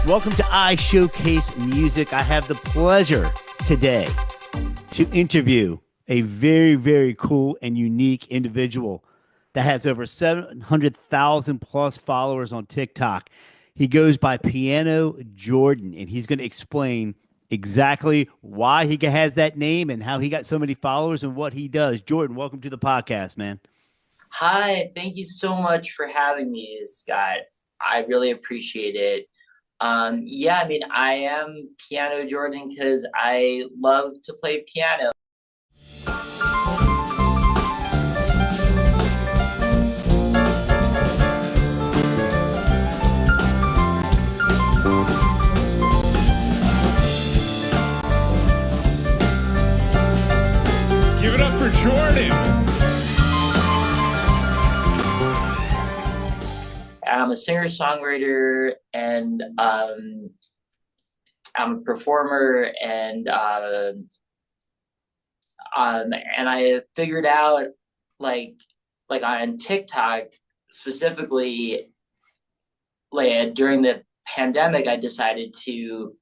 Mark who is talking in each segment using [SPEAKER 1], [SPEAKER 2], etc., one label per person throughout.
[SPEAKER 1] Welcome to iShowcase Music. I have the pleasure today to interview a very, very cool and unique individual that has over 700,000 plus followers on TikTok. He goes by Piano Jordan, and he's going to explain exactly why he has that name and how he got so many followers and what he does. Jordan, welcome to the podcast, man.
[SPEAKER 2] Hi, thank you so much for having me, Scott. I really appreciate it. I am Piano Jordan because I love to play piano.
[SPEAKER 3] Give it up for Jordan.
[SPEAKER 2] I'm a singer-songwriter and I'm a performer and I figured out like on TikTok specifically during the pandemic I decided to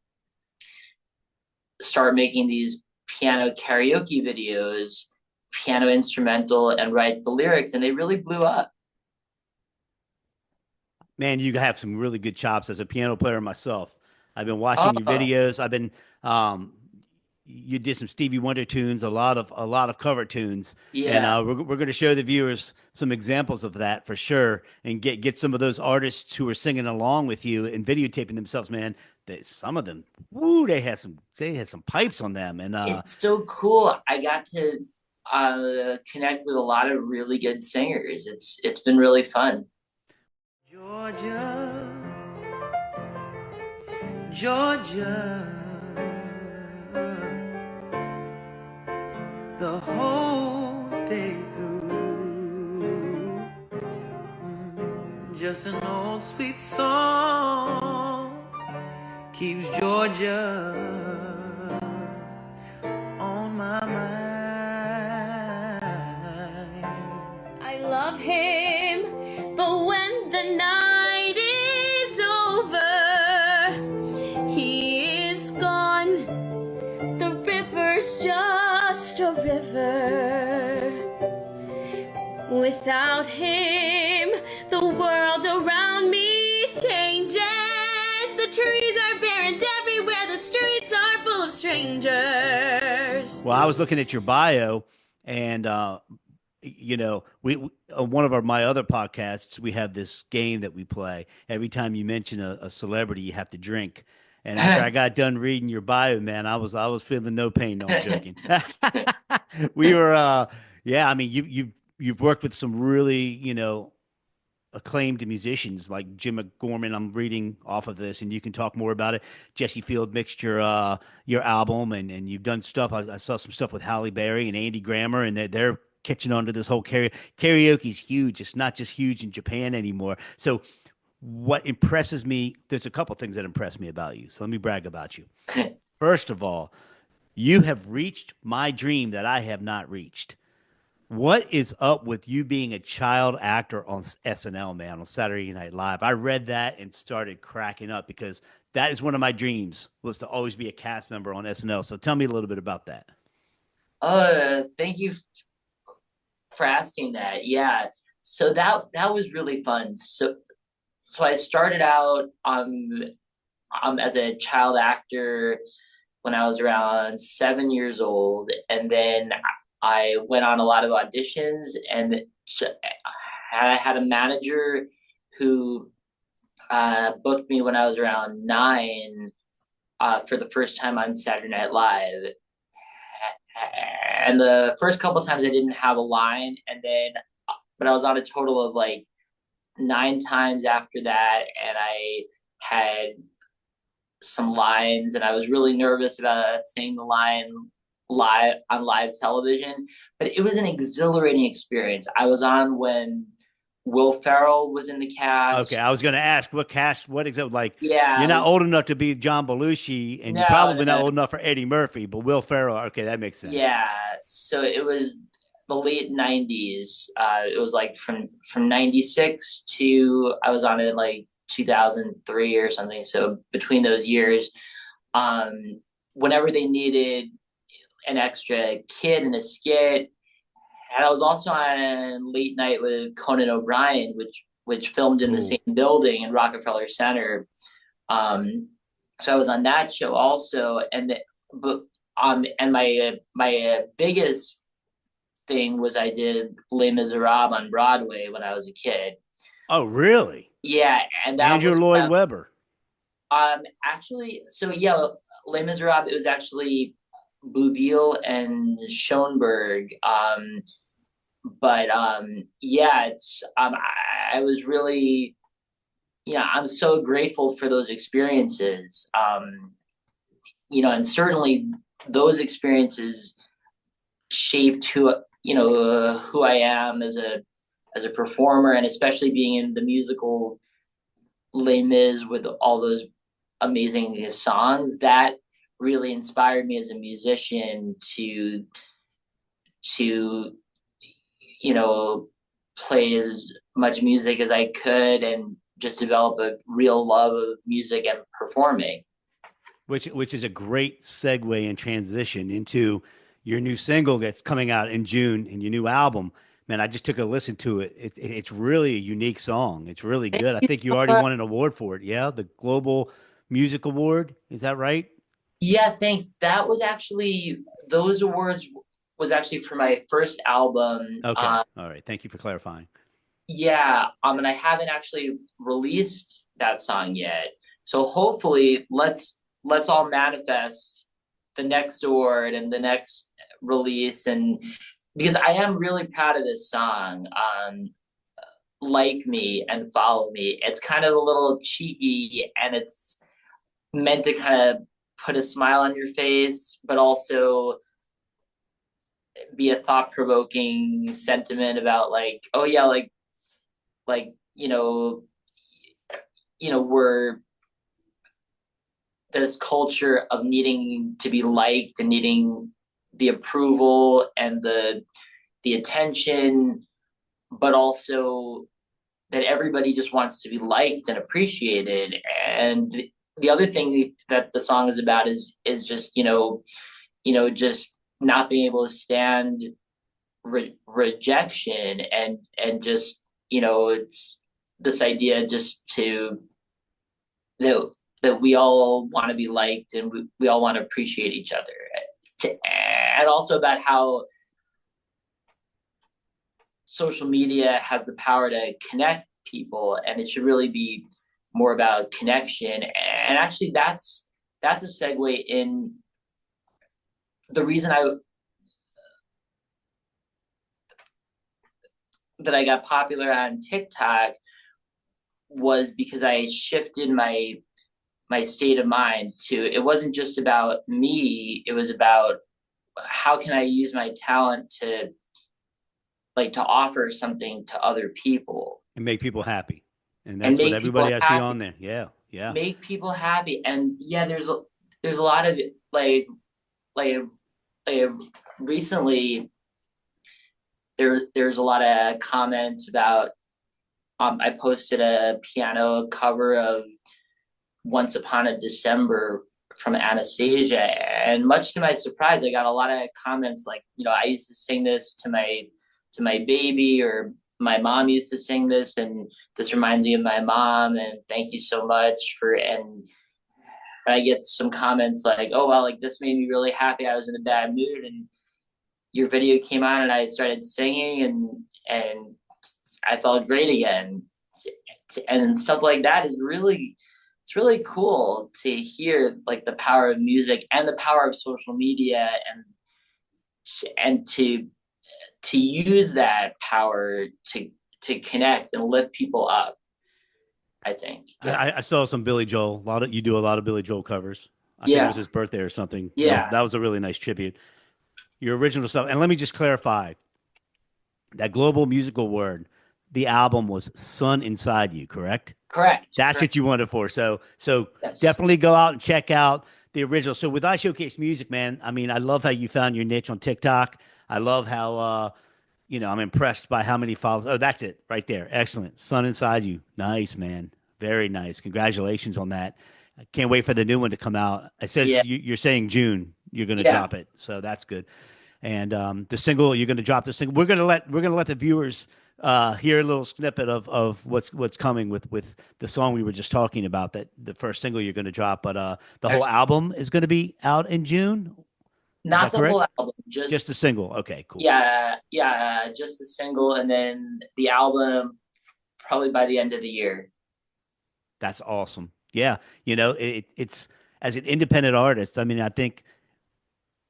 [SPEAKER 2] start making these piano karaoke videos, piano instrumental, and write the lyrics, and they really blew up.
[SPEAKER 1] Man, you have some really good chops as a piano player myself. I've been watching your
[SPEAKER 2] Oh,
[SPEAKER 1] videos. Um, you did some Stevie Wonder tunes, a lot of cover tunes, and
[SPEAKER 2] yeah.
[SPEAKER 1] we're going to show the viewers some examples of that for sure, and get some of those artists who are singing along with you and videotaping themselves. Man, some of them, woo, they had some pipes on them, and
[SPEAKER 2] It's so cool. I got to connect with a lot of really good singers. It's been really fun.
[SPEAKER 4] Georgia, Georgia, the whole day through. Just an old sweet song keeps Georgia on my mind.
[SPEAKER 5] I love him, but when the night is over, he is gone. The river's just a river. Without him, the world around me changes. The trees are bare and everywhere the streets are full of strangers.
[SPEAKER 1] well, I was looking at your bio, and we on one of my other podcasts, we have this game that we play. Every time you mention a celebrity, you have to drink. And after I got done reading your bio, man, I was feeling no pain. No, I'm joking. We were, yeah. I mean, you've worked with some really, acclaimed musicians like Jim McGorman. I'm reading off of this, and you can talk more about it. Jesse Field mixed your album, and you've done stuff. I saw some stuff with Halle Berry and Andy Grammer, and they're catching on to this whole karaoke's huge. It's not just huge in Japan anymore. So what impresses me, there's a couple things that impress me about you. So let me brag about you. First of all, you have reached my dream that I have not reached. What is up with you being a child actor on SNL, man, on Saturday Night Live? I read that and started cracking up because that is one of my dreams, was to always be a cast member on SNL. So tell me a little bit about that.
[SPEAKER 2] Thank you for asking that. Yeah. So that was really fun. So I started out as a child actor when I was around 7 years old, and then I went on a lot of auditions, and I had a manager who booked me when I was around 9 for the first time on Saturday Night Live. And the first couple of times I didn't have a line, but I was on a total of like 9 times after that, and I had some lines, and I was really nervous about saying the line live on live television, but it was an exhilarating experience. I was on when Will Ferrell was in the
[SPEAKER 1] Okay,
[SPEAKER 2] cast.
[SPEAKER 1] I was going to ask what cast, what exactly, like, you're
[SPEAKER 2] Yeah,
[SPEAKER 1] not old enough to be John Belushi, and you're
[SPEAKER 2] no,
[SPEAKER 1] probably not
[SPEAKER 2] no,
[SPEAKER 1] old enough for Eddie Murphy, but Will Ferrell, okay, that makes sense.
[SPEAKER 2] yeah. So it was the late '90s. It was like from '96 to I was on it like 2003 or something. So between those years, um, whenever they needed an extra kid in a skit, and I was also on Late Night with Conan O'Brien, which filmed in the same
[SPEAKER 1] Oh,
[SPEAKER 2] building in Rockefeller Center. Um, so I was on that show also, but and my biggest thing was I did Les Miserables on Broadway when I was a kid.
[SPEAKER 1] oh, really?
[SPEAKER 2] Yeah, and that
[SPEAKER 1] Andrew
[SPEAKER 2] was
[SPEAKER 1] Lloyd Webber.
[SPEAKER 2] actually, so yeah, Les Miserables. It was actually Bouville and Schoenberg. But yeah, it's I was really, yeah, I'm so grateful for those experiences. And certainly those experiences shaped who I am as a performer, and especially being in the musical Les Mis with all those amazing songs that really inspired me as a musician to play as much music as I could and just develop a real love of music and performing.
[SPEAKER 1] Which is a great segue and transition into your new single that's coming out in June and your new album. Man, I just took a listen to it. It's really a unique song. It's really good. I think you already won an award for it. Yeah, the Global Music Award. Is that right?
[SPEAKER 2] Yeah, thanks. That was actually those awards was actually for my first album.
[SPEAKER 1] Okay. All right. Thank you for clarifying.
[SPEAKER 2] Yeah, and I haven't actually released that song yet. So hopefully let's all manifest the next award and the next release, and because I am really proud of this song. Like Me and Follow Me. It's kind of a little cheeky, and it's meant to kind of put a smile on your face, but also be a thought-provoking sentiment about, like, oh yeah, like we're this culture of needing to be liked and needing the approval and the attention, but also that everybody just wants to be liked and appreciated. And the other thing that the song is about is just just not being able to stand rejection, and just it's this idea just to that we all want to be liked, and we all want to appreciate each other, and also about how social media has the power to connect people, and it should really be more about connection. And actually that's a segue in the reason I got popular on TikTok was because I shifted my state of mind to, it wasn't just about me, it was about how can I use my talent to offer something to other people
[SPEAKER 1] And make people happy. And
[SPEAKER 2] and
[SPEAKER 1] that's what
[SPEAKER 2] make people
[SPEAKER 1] everybody I see
[SPEAKER 2] happy,
[SPEAKER 1] on there. Yeah. Yeah.
[SPEAKER 2] make people happy. And yeah, there's a lot of like like recently there's a lot of comments about, I posted a piano cover of Once Upon a December from Anastasia, and much to my surprise, I got a lot of comments like, I used to sing this to my baby, or my mom used to sing this, and this reminds me of my mom, and thank you so much for. And I get some comments like, oh well, like this made me really happy. I was in a bad mood, and your video came on, and I started singing, and I felt great again, and stuff like that is really, it's really cool to hear, like, the power of music and the power of social media, and to use that power to connect and lift people up, I think. Yeah.
[SPEAKER 1] I saw some Billy Joel. You do a lot of Billy Joel covers. I think it was
[SPEAKER 2] Yeah.
[SPEAKER 1] his birthday or something.
[SPEAKER 2] Yeah.
[SPEAKER 1] That was a really nice tribute. Your original stuff. And let me just clarify that Global Musical Award, the album was Sun Inside You, correct?
[SPEAKER 2] Correct.
[SPEAKER 1] That's
[SPEAKER 2] Correct.
[SPEAKER 1] what you wanted for. So
[SPEAKER 2] Yes.
[SPEAKER 1] definitely go out and check out the original. So with iShowcase Music, man, I mean, I love how you found your niche on TikTok. I love how I'm impressed by how many followers. Oh, that's it right there. Excellent. Sun Inside You. Nice, man. Very nice. Congratulations on that. I can't wait for the new one to come out. It says
[SPEAKER 2] Yeah,
[SPEAKER 1] you're saying June you're going to
[SPEAKER 2] yeah.
[SPEAKER 1] drop it, so that's good. And the single you're going to drop the single. We're going to let the viewers hear a little snippet of what's coming with the song we were just talking about. That the first single you're going to drop, but the whole
[SPEAKER 2] Actually,
[SPEAKER 1] album is going to be out in June. Is
[SPEAKER 2] not
[SPEAKER 1] that
[SPEAKER 2] the whole
[SPEAKER 1] correct?
[SPEAKER 2] album,
[SPEAKER 1] Just the single. Okay, cool.
[SPEAKER 2] yeah, just the single, and then the album probably by the end of the year.
[SPEAKER 1] That's awesome. Yeah, it's as an independent artist. I mean, I think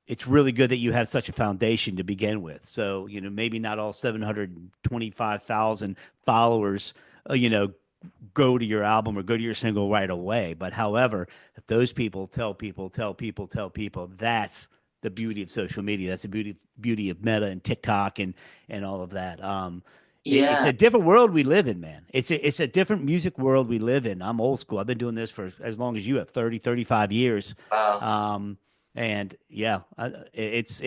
[SPEAKER 1] it's really good that you have such a foundation to begin with. So, maybe not all 725,000 followers, go to your album or go to your single right away. But however, if those people tell people, tell people, tell people, that's the beauty of social media. That's the beauty of Meta and TikTok and all of that. It's
[SPEAKER 2] Yeah.
[SPEAKER 1] a different world we live in, man. It's a different music world we live in. I'm old school. I've been doing this for as long as you have, 30, 35 years.
[SPEAKER 2] Wow.
[SPEAKER 1] And yeah, it's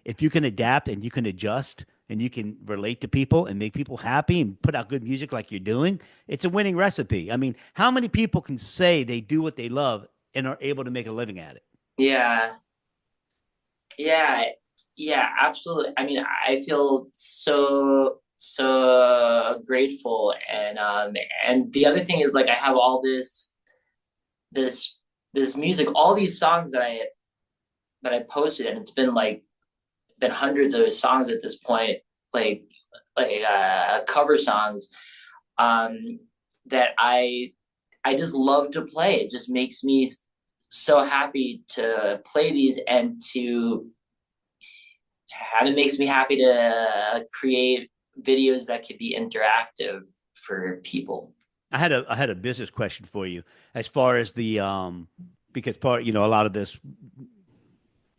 [SPEAKER 1] if you can adapt and you can adjust and you can relate to people and make people happy and put out good music like you're doing, it's a winning recipe. I mean, how many people can say they do what they love and are able to make a living at it?
[SPEAKER 2] Yeah. Yeah. Yeah, absolutely. I mean, I feel so grateful, and the other thing is like I have all this this music, all these songs that I posted, and it's been hundreds of songs at this point, like cover songs, um that I just love to play. It just makes me so happy to play these, and it makes me happy to create videos that could be interactive for people.
[SPEAKER 1] I had a business question for you as far as the because a lot of this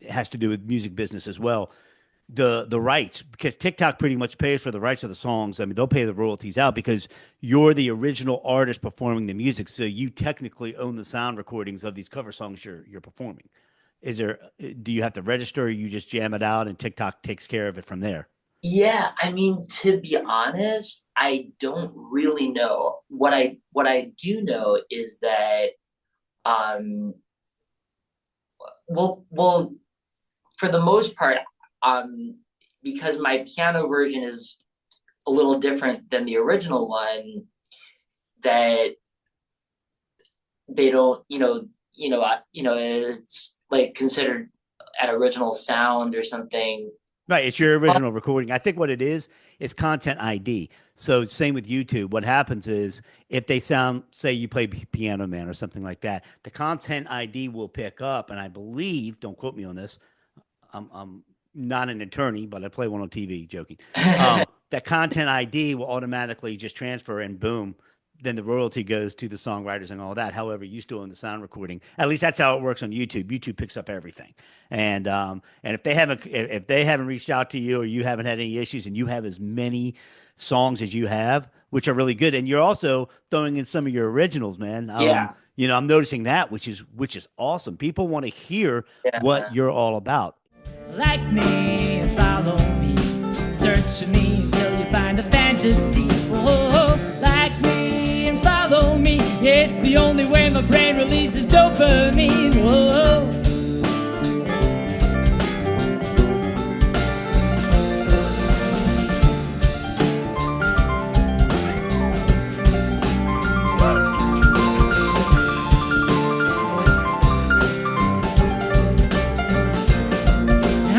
[SPEAKER 1] has to do with music business as well. The rights, because TikTok pretty much pays for the rights of the songs. I mean, they'll pay the royalties out because you're the original artist performing the music, so you technically own the sound recordings of these cover songs you're performing. Do you have to register, or you just jam it out and TikTok takes care of it from there?
[SPEAKER 2] Yeah, I mean, to be honest, I don't really know. What I do know is that um well, for the most part, um because my piano version is a little different than the original one, that they don't, it's like considered an original sound or something.
[SPEAKER 1] Right, it's your
[SPEAKER 2] But
[SPEAKER 1] original recording. I think what it is content ID. So same with YouTube. What happens is if they sound, say you play Piano Man or something like that, the content ID will pick up, and I believe, don't quote me on this, I'm not an attorney, but I play one on TV. Joking. That content ID will automatically just transfer, and boom, then the royalty goes to the songwriters and all that. However, you still own the sound recording. At least that's how it works on YouTube. YouTube picks up everything, and if they haven't reached out to you or you haven't had any issues, and you have as many songs as you have, which are really good, and you're also throwing in some of your originals, man.
[SPEAKER 2] yeah,
[SPEAKER 1] I'm noticing that, which is awesome. People want to hear what
[SPEAKER 2] yeah,
[SPEAKER 1] you're all about.
[SPEAKER 4] Like me, follow me, search for me until you find a fantasy. Oh, like me and follow me, yeah, it's the only way my brain releases dopamine. Oh.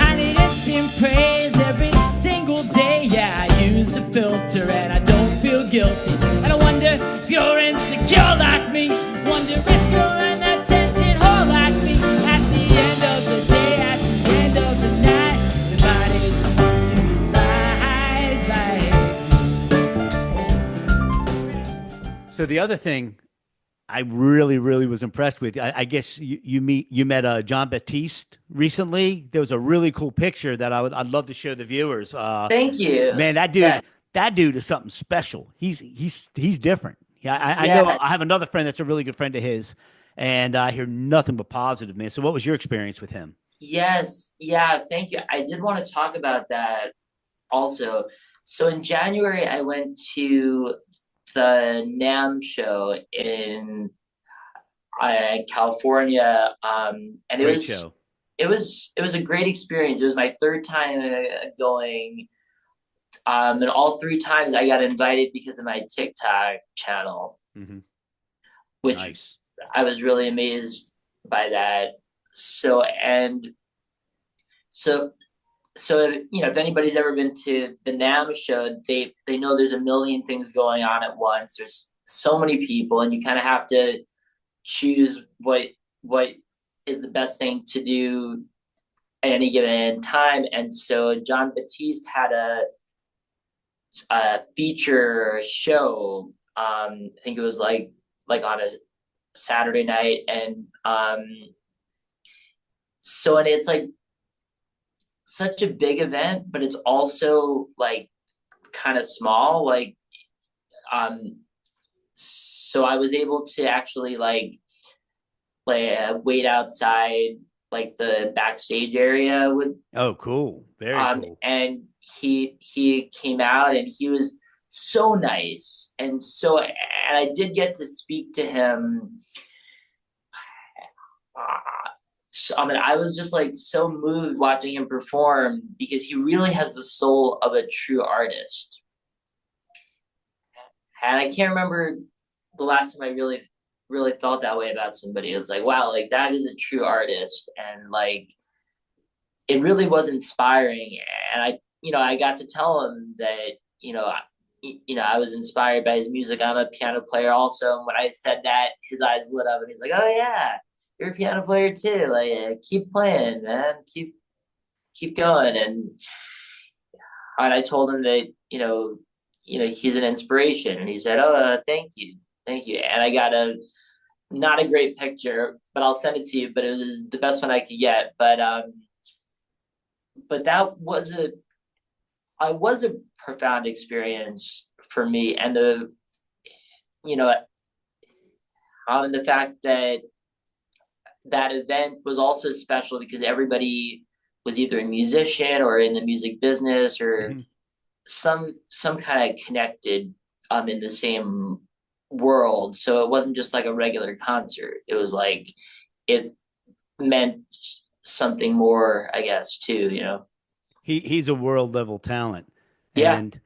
[SPEAKER 4] I need instant praise every single day. Yeah, I use a filter and I don't feel guilty. And I wonder if you're insecure like me. Wonder if you're an attention whore like me. At the end of the day, at the end of the night, everybody just wants to be liked.
[SPEAKER 1] So the other thing I really, really was impressed with. I guess you met John Baptiste recently. There was a really cool picture that I'd love to show the viewers.
[SPEAKER 2] thank you.
[SPEAKER 1] Man, that
[SPEAKER 2] Yeah,
[SPEAKER 1] dude is something special. He's different. Yeah, I know.
[SPEAKER 2] yeah.
[SPEAKER 1] I have another friend that's a really good friend of his, and I hear nothing but positive, man. So what was your experience with him?
[SPEAKER 2] Yes, yeah, thank you. I did want to talk about that also. So in January, I went to the NAMM show in California, and
[SPEAKER 1] Great show.
[SPEAKER 2] it was a great experience. It was my third time going, and all three times I got invited because of my TikTok channel,
[SPEAKER 1] Mm-hmm.
[SPEAKER 2] which
[SPEAKER 1] Nice.
[SPEAKER 2] I was really amazed by that. So and so if anybody's ever been to the NAMM show, they know there's a million things going on at once. There's so many people, and you kind of have to choose what is the best thing to do at any given time. And so John Batiste had a feature show. I think it was like on a Saturday night, and and it's like such a big event, but it's also like kind of small. Um, so I was able to actually wait outside like the backstage area with
[SPEAKER 1] Oh, cool. Very cool.
[SPEAKER 2] and he came out and he was so nice, and I did get to speak to him. So, I mean, I was just like so moved watching him perform because he really has the soul of a true artist. And I can't remember the last time I really felt that way about somebody. It was like, wow, like that is a true artist, and like it really was inspiring. And I got to tell him that I was inspired by his music. I'm a piano player also, and when I said that, his eyes lit up, and he's like, "Oh yeah, you're a piano player too. Like, keep playing, man. Keep going." And I told him that he's an inspiration, and he said, "Oh, thank you." And I got a not a great picture, but I'll send it to you. But it was the best one I could get. But that was a profound experience for me, and you know the fact that that event was also special because everybody was either a musician or in the music business or
[SPEAKER 1] Mm-hmm.
[SPEAKER 2] some kind of connected in the same world. So it wasn't just like a regular concert. It was like it meant something more, I guess, too.
[SPEAKER 1] He's a world level talent,
[SPEAKER 2] Yeah.
[SPEAKER 1] and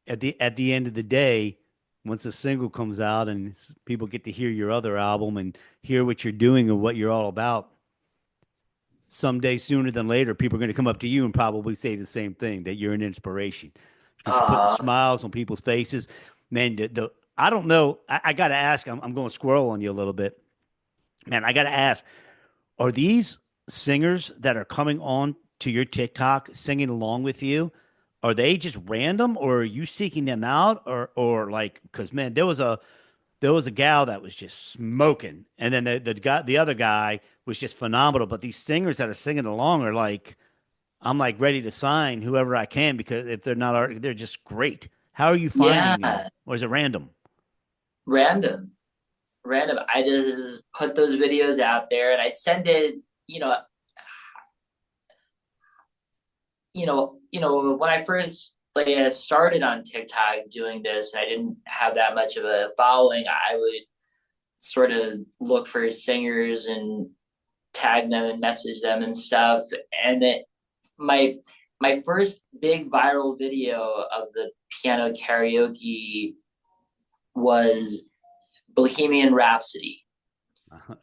[SPEAKER 1] at the end of the day, once a single comes out and people get to hear your other album and hear what you're doing and what you're all about, someday sooner than later, people are going to come up to you and probably say the same thing that you're an inspiration because you're putting
[SPEAKER 2] Uh
[SPEAKER 1] smiles on people's faces. Man, I don't know. I got to ask. I'm going to squirrel on you a little bit, man. I got to ask. Are these singers that are coming on to your TikTok singing along with you? Are they just random, or are you seeking them out, or like? Because man, there was a gal that was just smoking, and then the other guy was just phenomenal. But these singers that are singing along are like, I'm like ready to sign whoever I can because if they're not, they're just great. How are you finding them,
[SPEAKER 2] yeah,
[SPEAKER 1] or is it random?
[SPEAKER 2] random. Random. I just put those videos out there and I send it, you know, when I first started on TikTok doing this, and I didn't have that much of a following, I would sort of look for singers and tag them and message them and stuff. And then my my first big viral video of the piano karaoke was Bohemian Rhapsody,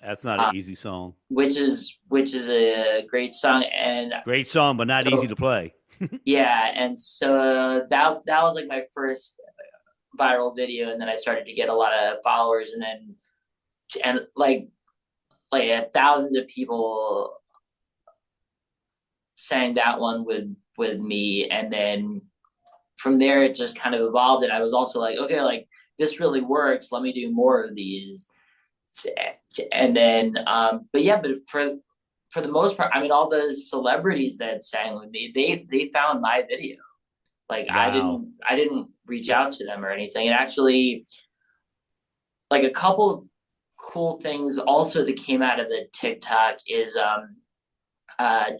[SPEAKER 1] That's not an
[SPEAKER 2] uh,
[SPEAKER 1] easy song.
[SPEAKER 2] which is a great song. And
[SPEAKER 1] Great song, but not easy
[SPEAKER 2] so
[SPEAKER 1] to play.
[SPEAKER 2] yeah, and so that was like my first viral video, and then I started to get a lot of followers, and then and thousands of people sang that one with me, and then from there it just kind of evolved, and I was also like, okay, like this really works. Let me do more of these, and then but for the most part, I mean, all the celebrities that sang with me, they found my video. Like
[SPEAKER 1] Wow.
[SPEAKER 2] I didn't reach out to them or anything. And actually, like a couple cool things also that came out of the TikTok is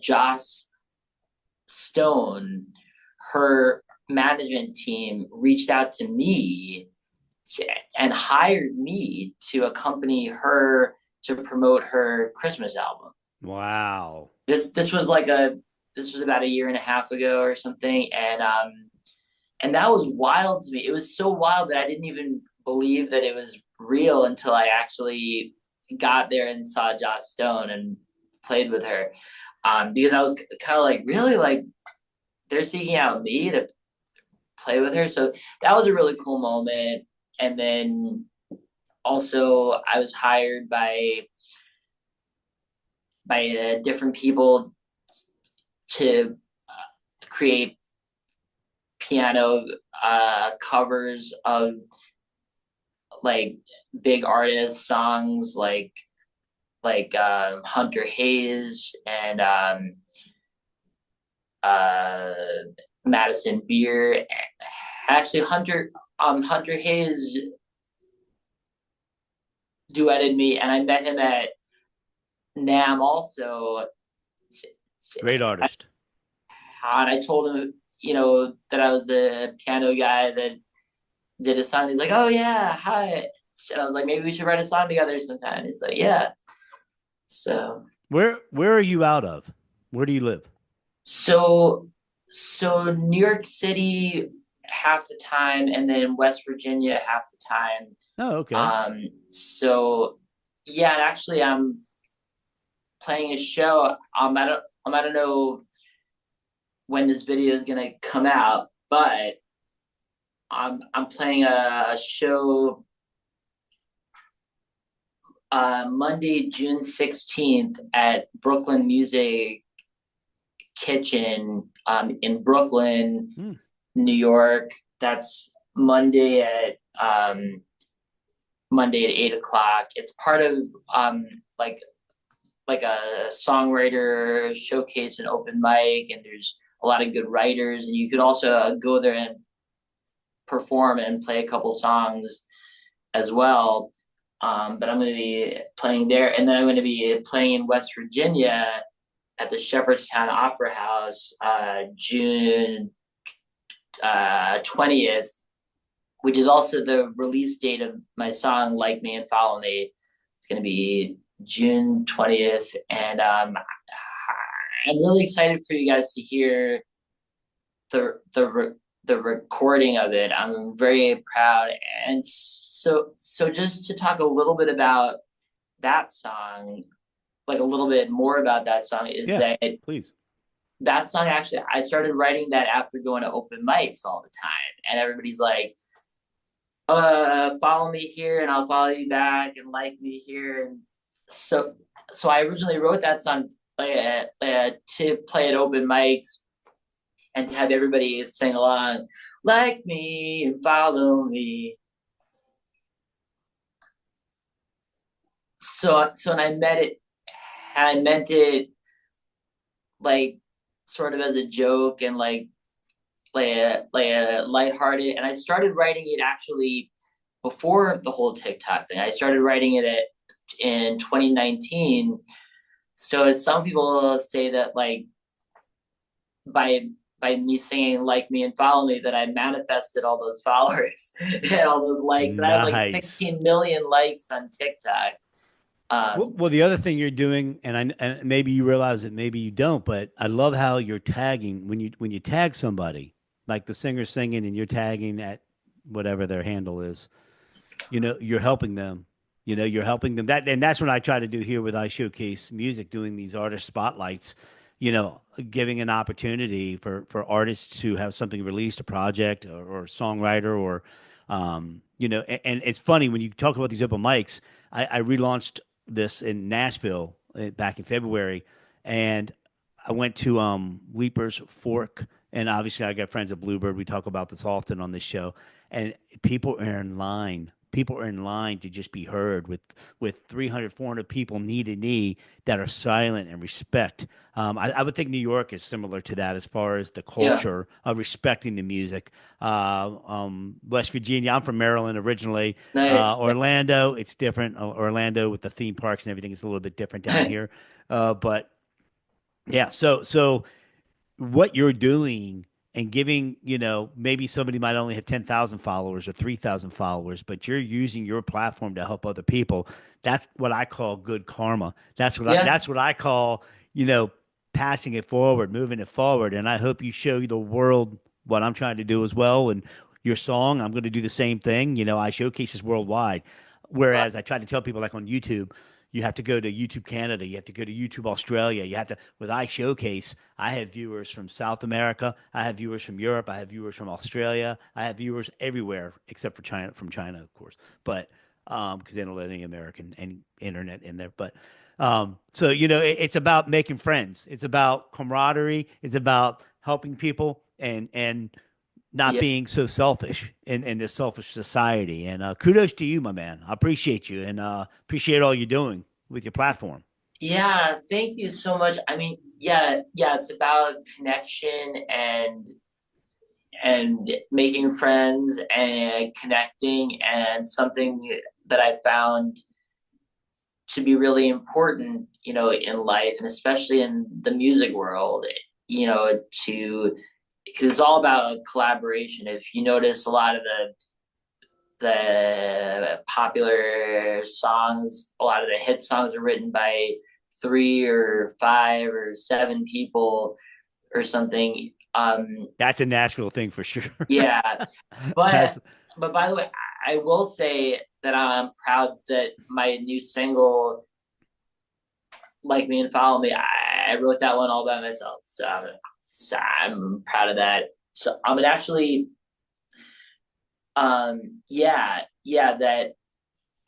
[SPEAKER 2] Joss Stone, her management team reached out to me and hired me to accompany her to promote her Christmas album.
[SPEAKER 1] Wow.
[SPEAKER 2] This was like a this was about a year and a half ago or something, and that was wild to me. It was so wild that I didn't even believe that it was real until I actually got there and saw Joss Stone and played with her. Because I was kind of like, really, like they're seeking out me to play with her. So that was a really cool moment. And then also I was hired by different people to create piano covers of like big artist songs like Hunter Hayes and uh, Madison Beer. Actually, Hunter Hayes duetted me, and I met him at NAM also.
[SPEAKER 1] Great artist.
[SPEAKER 2] And I told him, that I was the piano guy that did a song. He's like, "Oh yeah, hi." And I was like, "Maybe we should write a song together sometime." He's like, "Yeah." So
[SPEAKER 1] Where are you out of? Where do you live?
[SPEAKER 2] so so New York City half the time, and then West Virginia half the time.
[SPEAKER 1] Oh, okay.
[SPEAKER 2] So yeah, and actually I'm playing a show. I don't know when this video is gonna come out, but I'm playing a show Monday, June 16th at Brooklyn Music Kitchen in Brooklyn,
[SPEAKER 1] Hmm.
[SPEAKER 2] New York. That's Monday at 8 o'clock. It's part of like like a songwriter showcase and open mic, and there's a lot of good writers, and you could also go there and perform and play a couple songs as well. But I'm going to be playing there, and then I'm going to be playing in West Virginia at the Shepherdstown Opera House, June 20th, which is also the release date of my song "Like Me and Follow Me." It's going to be June 20th, and I'm really excited for you guys to hear the recording of it. I'm very proud, and so just to talk a little bit about that song, like a little bit more about that song, is
[SPEAKER 1] Yeah,
[SPEAKER 2] that
[SPEAKER 1] please.
[SPEAKER 2] that song actually I started writing that after going to open mics all the time, and everybody's like, follow me here and I'll follow you back and like me here. And so I originally wrote that song to play at open mics and to have everybody sing along, like me and follow me. So and I meant it like sort of as a joke and like a lighthearted. And I started writing it actually before the whole TikTok thing. I started writing it in 2019. So some people say that like by by me singing "Like Me and Follow Me" that I manifested all those followers and all those likes, and I have like
[SPEAKER 1] Nice.
[SPEAKER 2] 16 million likes on TikTok.
[SPEAKER 1] Well, the other thing you're doing, and maybe you realize it, maybe you don't, but I love how you're tagging when you tag somebody, like the singer singing, and you're tagging at whatever their handle is. You're helping them. You're helping them. And that's what I try to do here with iShowcase Music, doing these artist spotlights. Giving an opportunity for artists to have something released, a project or a songwriter, or and it's funny when you talk about these open mics. I relaunched this in Nashville back in February, and I went to Leaper's Fork, and obviously I got friends at Bluebird. We talk about this often on this show, and people are in line. People are in line to just be heard with 300, 400 people knee to knee that are silent and respect. I would think New York is similar to that as far as the
[SPEAKER 2] Yeah,
[SPEAKER 1] culture of respecting the music. West Virginia, I'm from Maryland originally.
[SPEAKER 2] nice.
[SPEAKER 1] Orlando, it's different. Orlando with the theme parks and everything is a little bit different down here. But yeah, so what you're doing and giving, maybe somebody might only have 10,000 followers or 3,000 followers, but you're using your platform to help other people. That's what I call good karma.
[SPEAKER 2] Yeah.
[SPEAKER 1] That's what I call, you know, passing it forward, moving it forward. And I hope you show the world what I'm trying to do as well. And your song, I'm going to do the same thing. I showcase this worldwide. Whereas I try to tell people, like on YouTube, you have to go to YouTube Canada, you have to go to YouTube Australia, you have to, with iShowcase, I have viewers from South America, I have viewers from Europe, I have viewers from Australia, I have viewers everywhere except for China, from China, of course. But because they don't let any American any internet in there. But so it's about making friends. It's about camaraderie. It's about helping people and not
[SPEAKER 2] Yeah.
[SPEAKER 1] being so selfish in this selfish society. And kudos to you, my man. I appreciate you and appreciate all you're doing with your platform.
[SPEAKER 2] Yeah, thank you so much. I mean, yeah, it's about connection and making friends and connecting, and something that I found to be really important, in life, and especially in the music world, to because it's all about collaboration. If you notice, a lot of the popular songs, a lot of the hit songs are written by three or five or seven people or something.
[SPEAKER 1] That's a Nashville thing for sure.
[SPEAKER 2] Yeah,
[SPEAKER 1] That's
[SPEAKER 2] but by the way, I will say that I'm proud that my new single, "Like Me and Follow Me," I wrote that one all by myself. So I'm proud of that. So I'm gonna actually, yeah, that.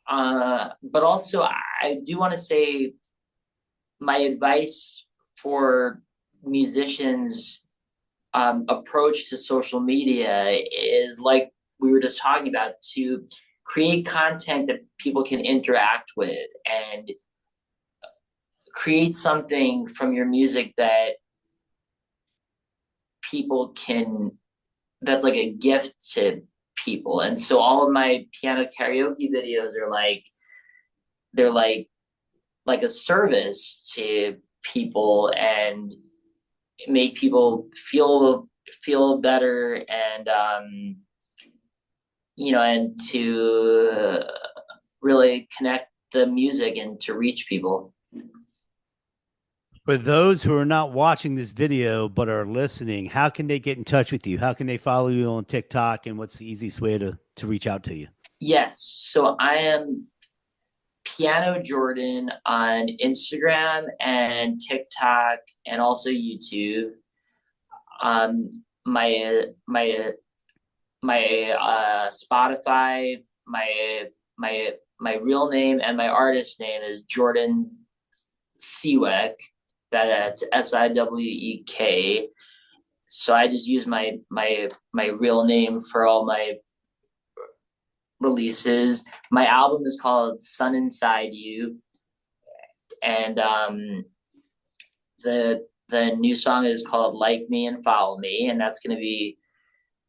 [SPEAKER 2] But also, I do want to say my advice for musicians' approach to social media is, like we were just talking about, to create content that people can interact with, and create something from your music that people can, that's like a gift to people. And so all of my piano karaoke videos are they're like a service to people, and make people feel better, and and to really connect the music and to reach people.
[SPEAKER 1] for those who are not watching this video but are listening. How can they get in touch with you? How can they follow you on TikTok? And what's the easiest way to reach out to you?
[SPEAKER 2] Yes, so I am Piano Jordan on Instagram and TikTok, and also YouTube. My Spotify, my real name and my artist name is Jordan Siwek. That's Siwek. So I just use my real name for all my releases. My album is called Sun Inside You, and the new song is called Like Me and Follow Me, and that's going to be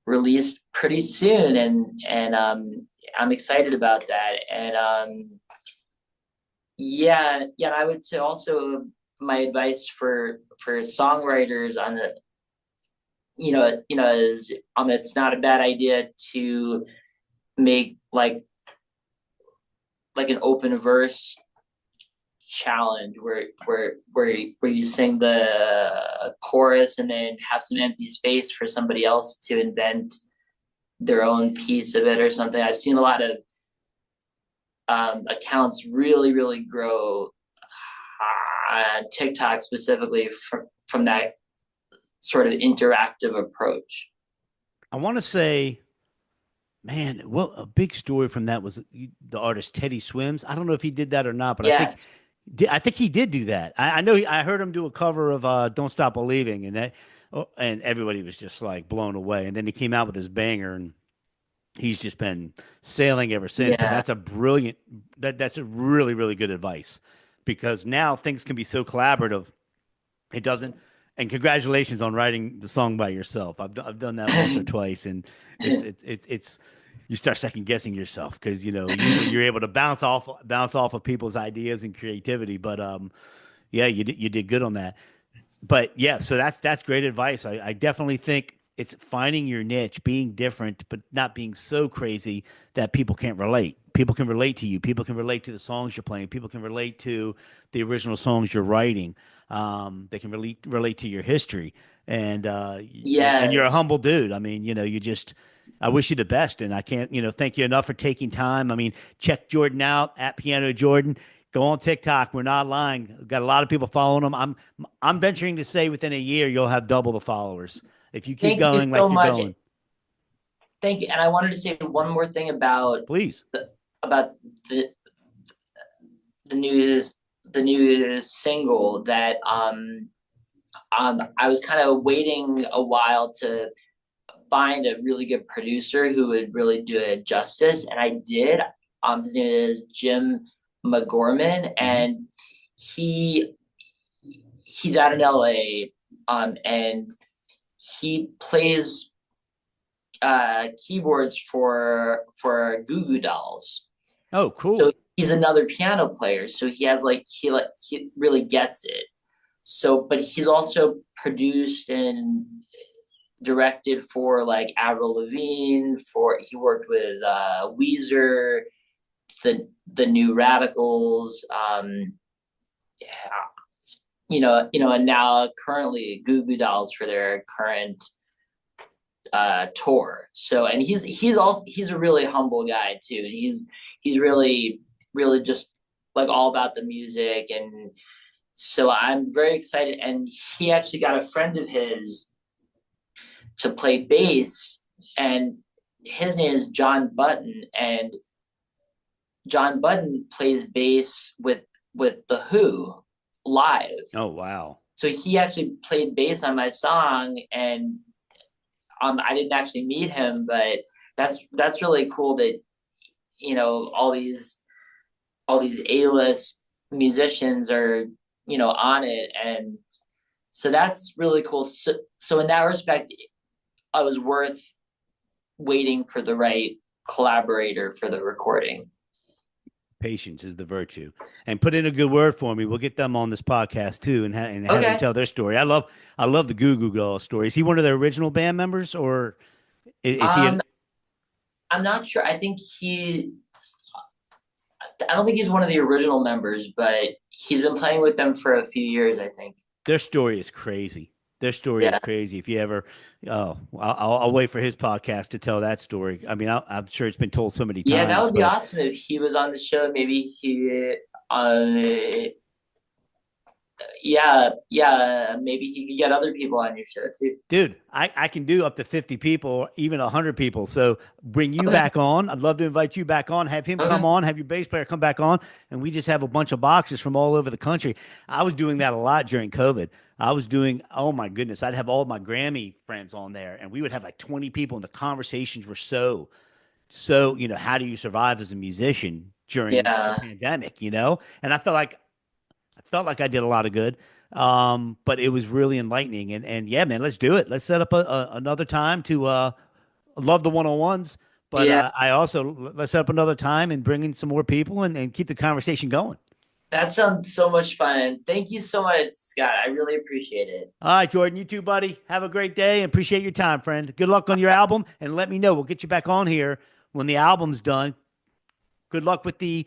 [SPEAKER 2] released pretty soon, and I'm excited about that. And yeah, I would say also my advice for songwriters on the, is it's not a bad idea to make like an open verse challenge where you sing the chorus and then have some empty space for somebody else to invent their own piece of it or something. I've seen a lot of accounts really grow on TikTok specifically from that sort of interactive approach.
[SPEAKER 1] I want to say, man, well, a big story from that was the artist Teddy Swims. I don't know if he did that or not, but
[SPEAKER 2] Yes.
[SPEAKER 1] I think he did do that. I know I heard him do a cover of "Don't Stop Believing," and everybody was just like blown away. And then he came out with his banger, and he's just been sailing ever since. But
[SPEAKER 2] Yeah.
[SPEAKER 1] that's a brilliant, that's a really good advice, because now things can be so collaborative. It doesn't. And congratulations on writing the song by yourself. I've done that once or twice, and it's you start second guessing yourself, because usually you're able to bounce off of people's ideas and creativity. But yeah, you did good on that. But yeah, so that's great advice. I definitely think it's finding your niche, being different, but not being so crazy that people can't relate. People can relate to you. People can relate to the songs you're playing. People can relate to the original songs you're writing. They can relate to your history, and you're a
[SPEAKER 2] Yes.
[SPEAKER 1] humble dude. I mean, you just. I wish you the best, and I can't, thank you enough for taking time. I mean, check Jordan out at Piano Jordan. Go on TikTok. We're not lying. We've got a lot of people following him. I'm venturing to say within a year you'll have double the followers if you keep
[SPEAKER 2] Thank you
[SPEAKER 1] going
[SPEAKER 2] so
[SPEAKER 1] like you're
[SPEAKER 2] much.
[SPEAKER 1] going.
[SPEAKER 2] Thank you. And I wanted to say one more thing
[SPEAKER 1] Please.
[SPEAKER 2] about the new single that I was kind of waiting a while to find a really good producer who would really do it justice, and I did. His name is Jim McGorman, and he's out in LA, and he plays keyboards for Goo Goo Dolls.
[SPEAKER 1] Oh, cool.
[SPEAKER 2] So he's another piano player. So he has he really gets it. So, but he's also produced and directed for like Avril Lavigne. He worked with Weezer, the New Radicals. Yeah, and now currently Goo Goo Dolls for their current tour. So, and he's a really humble guy too. He's really just like all about the music, and so I'm very excited. And he actually got a friend of his to play bass, and his name is John Button, and John Button plays bass with the Who live.
[SPEAKER 1] Oh, wow.
[SPEAKER 2] So he actually played bass on my song, and I didn't actually meet him, but that's really cool that all these A-list musicians are on it, and so that's really cool. So in that respect, I was worth waiting for the right collaborator for the recording.
[SPEAKER 1] Patience is the virtue, and put in a good word for me. We'll get them on this podcast too, and have them tell their story. I love the Goo Goo Dolls story. Is he one of their original band members, or is he?
[SPEAKER 2] I'm not sure. I don't think he's one of the original members, but he's been playing with them for a few years, I think.
[SPEAKER 1] Their story is crazy. Their story is crazy. If you ever, I'll wait for his podcast to tell that story. I mean, I'm sure it's been told so many times.
[SPEAKER 2] Yeah, that would be awesome if he was on the show. Maybe maybe he could get other people on your show too.
[SPEAKER 1] Dude, I can do up to 50 people, even 100 people. So bring you back on. I'd love to invite you back on, have him come on, have your bass player come back on, and we just have a bunch of boxes from all over the country. I was doing that a lot during COVID. I was doing, oh my goodness, I'd have all my Grammy friends on there, and we would have like 20 people, and the conversations were so, how do you survive as a musician during the pandemic, And I felt like I did a lot of good. But it was really enlightening, and yeah, man, let's do it. Let's set up another time to love the one-on-ones, but I also let's set up another time and bring in some more people and keep the conversation going.
[SPEAKER 2] That sounds so much fun. Thank you so much, Scott. I really appreciate it.
[SPEAKER 1] All right, Jordan, you too, buddy. Have a great day and appreciate your time, friend. Good luck on your album, and let me know. We'll get you back on here when the album's done. Good luck with the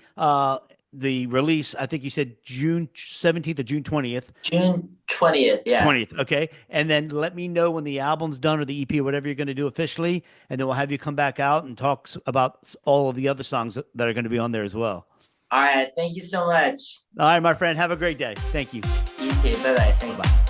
[SPEAKER 1] release. I think you said June 17th or June 20th.
[SPEAKER 2] June 20th, yeah.
[SPEAKER 1] 20th, okay. And then let me know when the album's done or the EP or whatever you're going to do officially, and then we'll have you come back out and talk about all of the other songs that are going to be on there as well.
[SPEAKER 2] All right, thank you so much.
[SPEAKER 1] All right, my friend, have a great day. Thank you.
[SPEAKER 2] You too. Bye-bye. Thanks. Bye.